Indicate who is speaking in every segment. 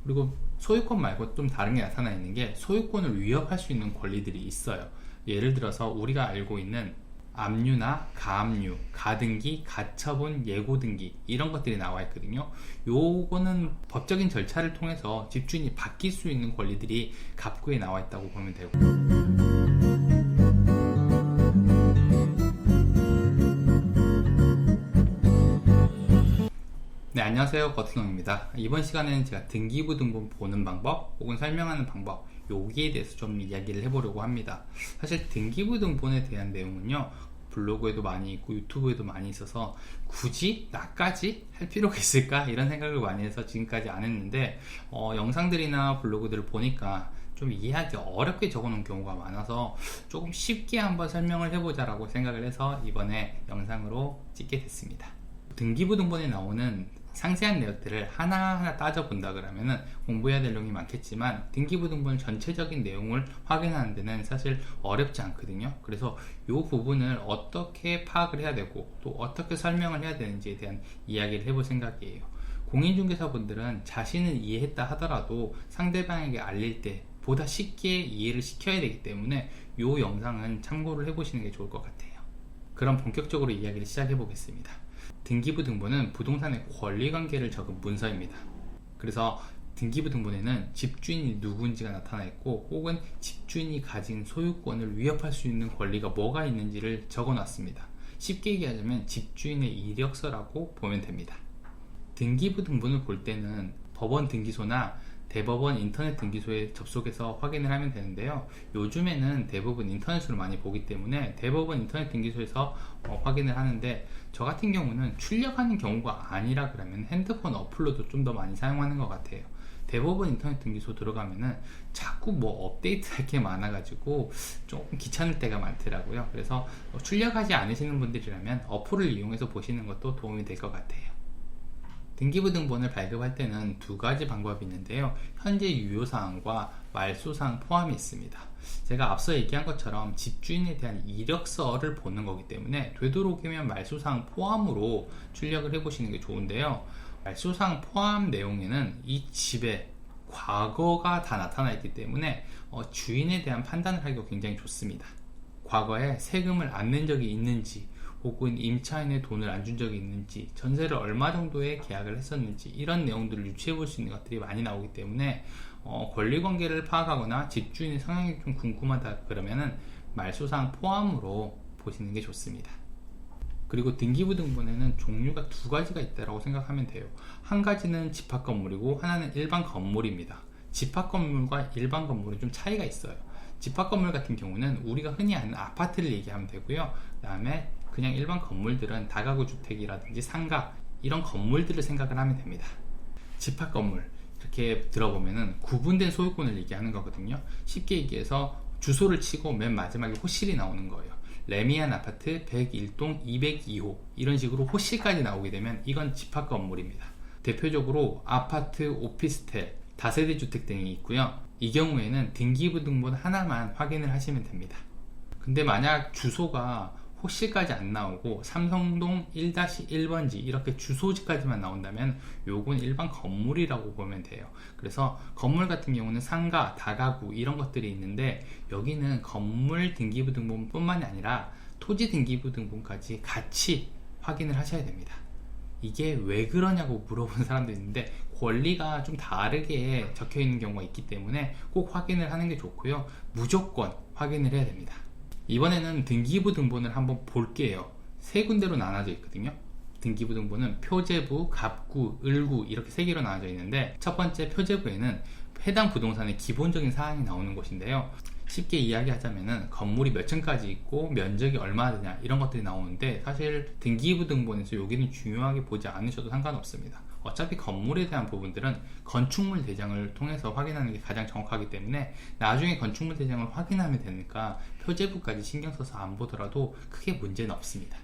Speaker 1: 그리고 소유권 말고 좀 다른 게 나타나 있는 게 소유권을 위협할 수 있는 권리들이 있어요. 예를 들어서 우리가 알고 있는 압류나 가압류, 가등기, 가처분, 예고등기 이런 것들이 나와 있거든요. 요거는 법적인 절차를 통해서 집주인이 바뀔 수 있는 권리들이 갑구에 나와 있다고 보면 되고, 네, 안녕하세요. 거트농입니다. 이번 시간에는 제가 등기부등본 보는 방법 혹은 설명하는 방법, 여기에 대해서 좀 이야기를 해보려고 합니다. 사실 등기부등본에 대한 내용은요, 블로그에도 많이 있고 유튜브에도 많이 있어서 굳이 나까지 할 필요가 있을까 이런 생각을 많이 해서 지금까지 안 했는데, 영상들이나 블로그들을 보니까 좀 이해하기 어렵게 적어놓은 경우가 많아서 조금 쉽게 한번 설명을 해보자 라고 생각을 해서 이번에 영상으로 찍게 됐습니다. 등기부등본에 나오는 상세한 내역들을 하나하나 따져본다 그러면은 공부해야 될 내용이 많겠지만, 등기부등본 전체적인 내용을 확인하는 데는 사실 어렵지 않거든요. 그래서 이 부분을 어떻게 파악을 해야 되고 또 어떻게 설명을 해야 되는지에 대한 이야기를 해볼 생각이에요. 공인중개사분들은 자신은 이해했다 하더라도 상대방에게 알릴 때 보다 쉽게 이해를 시켜야 되기 때문에 이 영상은 참고를 해보시는 게 좋을 것 같아요. 그럼 본격적으로 이야기를 시작해 보겠습니다. 등기부등본은 부동산의 권리관계를 적은 문서입니다. 그래서 등기부등본에는 집주인이 누구인지가 나타나 있고, 혹은 집주인이 가진 소유권을 위협할 수 있는 권리가 뭐가 있는지를 적어 놨습니다. 쉽게 얘기하자면 집주인의 이력서라고 보면 됩니다. 등기부등본을 볼 때는 법원 등기소나 대법원 인터넷 등기소에 접속해서 확인을 하면 되는데요. 요즘에는 대부분 인터넷으로 많이 보기 때문에 대법원 인터넷 등기소에서 확인을 하는데, 저 같은 경우는 출력하는 경우가 아니라 그러면 핸드폰 어플로도 좀 더 많이 사용하는 것 같아요. 대법원 인터넷 등기소 들어가면은 자꾸 뭐 업데이트 할 게 많아가지고 조금 귀찮을 때가 많더라고요. 그래서 출력하지 않으시는 분들이라면 어플을 이용해서 보시는 것도 도움이 될 것 같아요. 등기부등본을 발급할 때는 두 가지 방법이 있는데요. 현재 유효사항과 말소사항 포함이 있습니다. 제가 앞서 얘기한 것처럼 집주인에 대한 이력서를 보는 거기 때문에 되도록이면 말소사항 포함으로 출력을 해보시는 게 좋은데요. 말소사항 포함 내용에는 이 집의 과거가 다 나타나 있기 때문에 주인에 대한 판단을 하기가 굉장히 좋습니다. 과거에 세금을 안 낸 적이 있는지, 혹은 임차인의 돈을 안 준 적이 있는지, 전세를 얼마 정도의 계약을 했었는지, 이런 내용들을 유추해 볼 수 있는 것들이 많이 나오기 때문에 권리관계를 파악하거나 집주인의 성향이 좀 궁금하다 그러면은 말소사항 포함으로 보시는 게 좋습니다. 그리고 등기부등본에는 종류가 두 가지가 있다고 생각하면 돼요. 한 가지는 집합건물이고 하나는 일반 건물입니다. 집합건물과 일반 건물은 좀 차이가 있어요. 집합건물 같은 경우는 우리가 흔히 아는 아파트를 얘기하면 되고요. 그 다음에 그냥 일반 건물들은 다가구 주택이라든지 상가, 이런 건물들을 생각을 하면 됩니다. 집합건물 이렇게 들어보면은 구분된 소유권을 얘기하는 거거든요. 쉽게 얘기해서 주소를 치고 맨 마지막에 호실이 나오는 거예요. 레미안 아파트 101동 202호 이런 식으로 호실까지 나오게 되면 이건 집합건물입니다. 대표적으로 아파트, 오피스텔, 다세대 주택 등이 있고요. 이 경우에는 등기부등본 하나만 확인을 하시면 됩니다. 근데 만약 주소가 호실까지 안 나오고 삼성동 1-1번지 이렇게 주소지까지만 나온다면 요건 일반 건물이라고 보면 돼요. 그래서 건물 같은 경우는 상가, 다가구 이런 것들이 있는데, 여기는 건물 등기부등본 뿐만이 아니라 토지 등기부등본까지 같이 확인을 하셔야 됩니다. 이게 왜 그러냐고 물어보는 사람도 있는데, 권리가 좀 다르게 적혀 있는 경우가 있기 때문에 꼭 확인을 하는 게 좋고요. 무조건 확인을 해야 됩니다. 이번에는 등기부등본을 한번 볼게요. 세 군데로 나눠져 있거든요. 등기부등본은 표제부, 갑구, 을구 이렇게 세 개로 나눠져 있는데, 첫 번째 표제부에는 해당 부동산의 기본적인 사항이 나오는 곳인데요. 쉽게 이야기하자면은 건물이 몇 층까지 있고 면적이 얼마나 되냐 이런 것들이 나오는데, 사실 등기부등본에서 여기는 중요하게 보지 않으셔도 상관없습니다. 어차피 건물에 대한 부분들은 건축물 대장을 통해서 확인하는 게 가장 정확하기 때문에 나중에 건축물 대장을 확인하면 되니까 표제부까지 신경 써서 안 보더라도 크게 문제는 없습니다.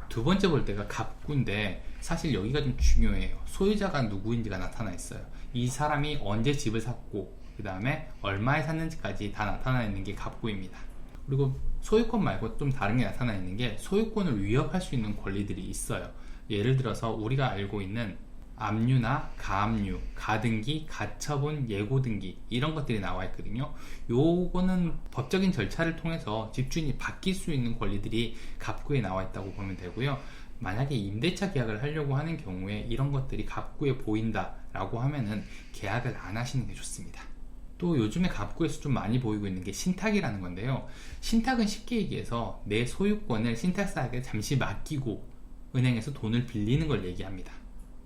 Speaker 1: 두 번째 볼 때가 갑구인데, 사실 여기가 좀 중요해요. 소유자가 누구인지가 나타나 있어요. 이 사람이 언제 집을 샀고 그 다음에 얼마에 샀는지까지 다 나타나 있는 게 갑구입니다. 그리고 소유권 말고 좀 다른 게 나타나 있는 게 소유권을 위협할 수 있는 권리들이 있어요. 예를 들어서 우리가 알고 있는 압류나 가압류, 가등기, 가처분, 예고등기 이런 것들이 나와 있거든요. 요거는 법적인 절차를 통해서 집주인이 바뀔 수 있는 권리들이 갑구에 나와 있다고 보면 되고요. 만약에 임대차 계약을 하려고 하는 경우에 이런 것들이 갑구에 보인다 라고 하면은 계약을 안 하시는 게 좋습니다. 또 요즘에 갑구에서 좀 많이 보이고 있는 게 신탁이라는 건데요. 신탁은 쉽게 얘기해서 내 소유권을 신탁사에게 잠시 맡기고 은행에서 돈을 빌리는 걸 얘기합니다.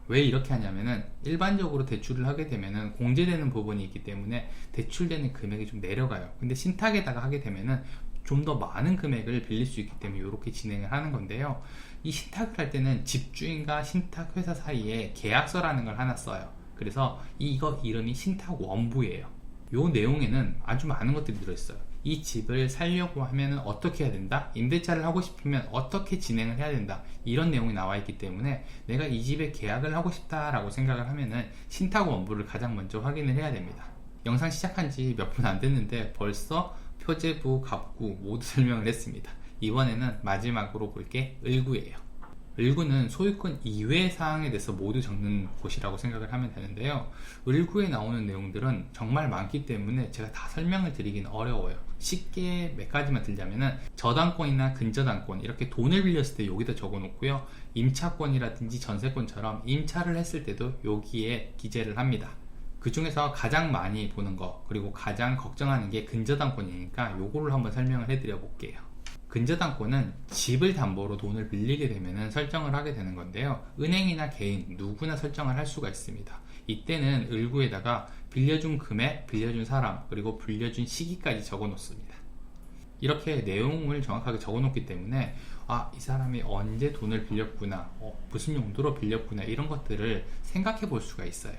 Speaker 1: 왜 이렇게 하냐면은 일반적으로 대출을 하게 되면은 공제되는 부분이 있기 때문에 대출되는 금액이 좀 내려가요. 근데 신탁에다가 하게 되면은 좀 더 많은 금액을 빌릴 수 있기 때문에 이렇게 진행을 하는 건데요. 이 신탁을 할 때는 집주인과 신탁회사 사이에 계약서라는 걸 하나 써요. 그래서 이거 이름이 신탁원부예요. 요 내용에는 아주 많은 것들이 들어있어요. 이 집을 살려고 하면 어떻게 해야 된다? 임대차를 하고 싶으면 어떻게 진행을 해야 된다? 이런 내용이 나와 있기 때문에 내가 이 집에 계약을 하고 싶다라고 생각을 하면은 신탁원부를 가장 먼저 확인을 해야 됩니다. 영상 시작한 지 몇 분 안 됐는데 벌써 표제부, 갑구 모두 설명을 했습니다. 이번에는 마지막으로 볼 게 을구예요. 을구는 소유권 이외의 사항에 대해서 모두 적는 곳이라고 생각을 하면 되는데요. 을구에 나오는 내용들은 정말 많기 때문에 제가 다 설명을 드리긴 어려워요. 쉽게 몇 가지만 들자면은 저당권이나 근저당권 이렇게 돈을 빌렸을 때 여기다 적어 놓고요. 임차권이라든지 전세권처럼 임차를 했을 때도 여기에 기재를 합니다. 그 중에서 가장 많이 보는 거 그리고 가장 걱정하는 게 근저당권이니까 요거를 한번 설명을 해드려 볼게요. 근저당권은 집을 담보로 돈을 빌리게 되면 설정을 하게 되는 건데요. 은행이나 개인 누구나 설정을 할 수가 있습니다. 이때는 을구에다가 빌려준 금액, 빌려준 사람, 그리고 빌려준 시기까지 적어 놓습니다. 이렇게 내용을 정확하게 적어 놓기 때문에 이 사람이 언제 돈을 빌렸구나, 무슨 용도로 빌렸구나 이런 것들을 생각해 볼 수가 있어요.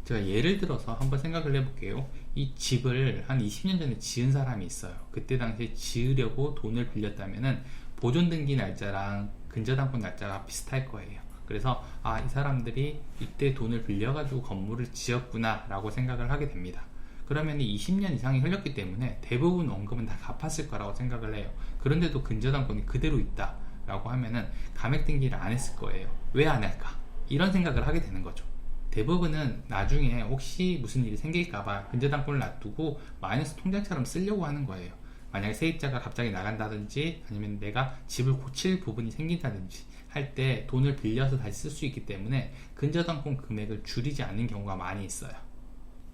Speaker 1: 제가 예를 들어서 한번 생각을 해볼게요. 이 집을 한 20년 전에 지은 사람이 있어요. 그때 당시에 지으려고 돈을 빌렸다면은 보존등기 날짜랑 근저당권 날짜가 비슷할 거예요. 그래서 이 사람들이 이때 돈을 빌려가지고 건물을 지었구나 라고 생각을 하게 됩니다. 그러면 20년 이상이 흘렀기 때문에 대부분 원금은 다 갚았을 거라고 생각을 해요. 그런데도 근저당권이 그대로 있다 라고 하면은 감액등기를 안 했을 거예요. 왜 안 할까? 이런 생각을 하게 되는 거죠. 대부분은 나중에 혹시 무슨 일이 생길까봐 근저당권을 놔두고 마이너스 통장처럼 쓰려고 하는 거예요. 만약에 세입자가 갑자기 나간다든지 아니면 내가 집을 고칠 부분이 생긴다든지 할 때 돈을 빌려서 다시 쓸 수 있기 때문에 근저당권 금액을 줄이지 않는 경우가 많이 있어요.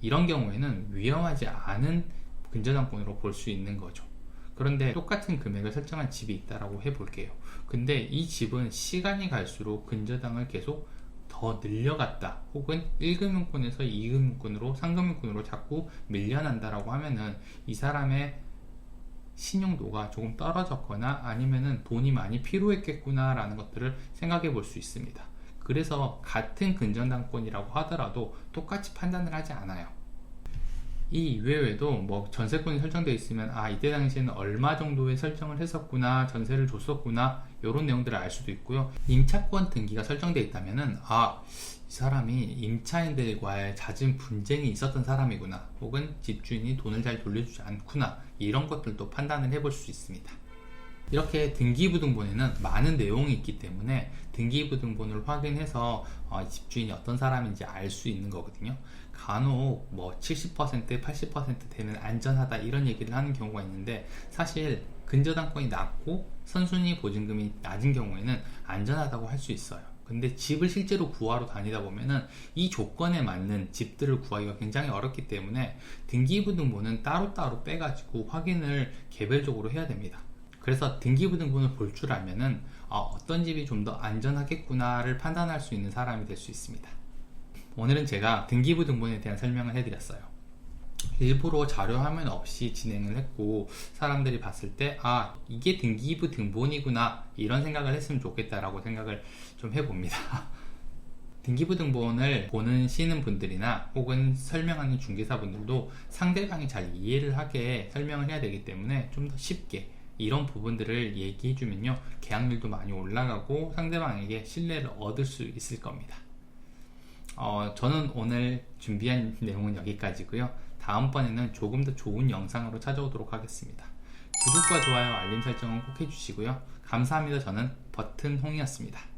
Speaker 1: 이런 경우에는 위험하지 않은 근저당권으로 볼 수 있는 거죠. 그런데 똑같은 금액을 설정한 집이 있다라고 해볼게요. 근데 이 집은 시간이 갈수록 근저당을 계속 더 늘려갔다 혹은 1금융권에서 2금융권으로 3금융권으로 자꾸 밀려난다라고 하면은 이 사람의 신용도가 조금 떨어졌거나 아니면은 돈이 많이 필요했겠구나 라는 것들을 생각해 볼 수 있습니다. 그래서 같은 근저당권이라고 하더라도 똑같이 판단을 하지 않아요. 이 이외에도 전세권이 설정되어 있으면 이때 당시에는 얼마 정도의 설정을 했었구나, 전세를 줬었구나 이런 내용들을 알 수도 있고요. 임차권 등기가 설정되어 있다면은 이 사람이 임차인들과의 잦은 분쟁이 있었던 사람이구나, 혹은 집주인이 돈을 잘 돌려주지 않구나 이런 것들도 판단을 해볼 수 있습니다. 이렇게 등기부등본에는 많은 내용이 있기 때문에 등기부등본을 확인해서 집주인이 어떤 사람인지 알 수 있는 거거든요. 간혹 70%, 80% 되면 안전하다 이런 얘기를 하는 경우가 있는데 사실 근저당권이 낮고 선순위 보증금이 낮은 경우에는 안전하다고 할 수 있어요. 근데 집을 실제로 구하러 다니다 보면은 이 조건에 맞는 집들을 구하기가 굉장히 어렵기 때문에 등기부등본은 따로따로 빼가지고 확인을 개별적으로 해야 됩니다. 그래서 등기부등본을 볼 줄 알면은 어떤 집이 좀 더 안전하겠구나를 판단할 수 있는 사람이 될 수 있습니다. 오늘은 제가 등기부등본에 대한 설명을 해드렸어요. 일부러 자료 화면 없이 진행을 했고 사람들이 봤을 때 이게 등기부등본이구나 이런 생각을 했으면 좋겠다라고 생각을 좀 해봅니다. 등기부등본을 보시는 분들이나 혹은 설명하는 중개사분들도 상대방이 잘 이해를 하게 설명을 해야 되기 때문에 좀 더 쉽게 이런 부분들을 얘기해주면요 계약률도 많이 올라가고 상대방에게 신뢰를 얻을 수 있을 겁니다. 저는 오늘 준비한 내용은 여기까지고요. 다음번에는 조금 더 좋은 영상으로 찾아오도록 하겠습니다. 구독과 좋아요, 알림 설정은 꼭 해주시고요. 감사합니다. 저는 버튼홍이었습니다.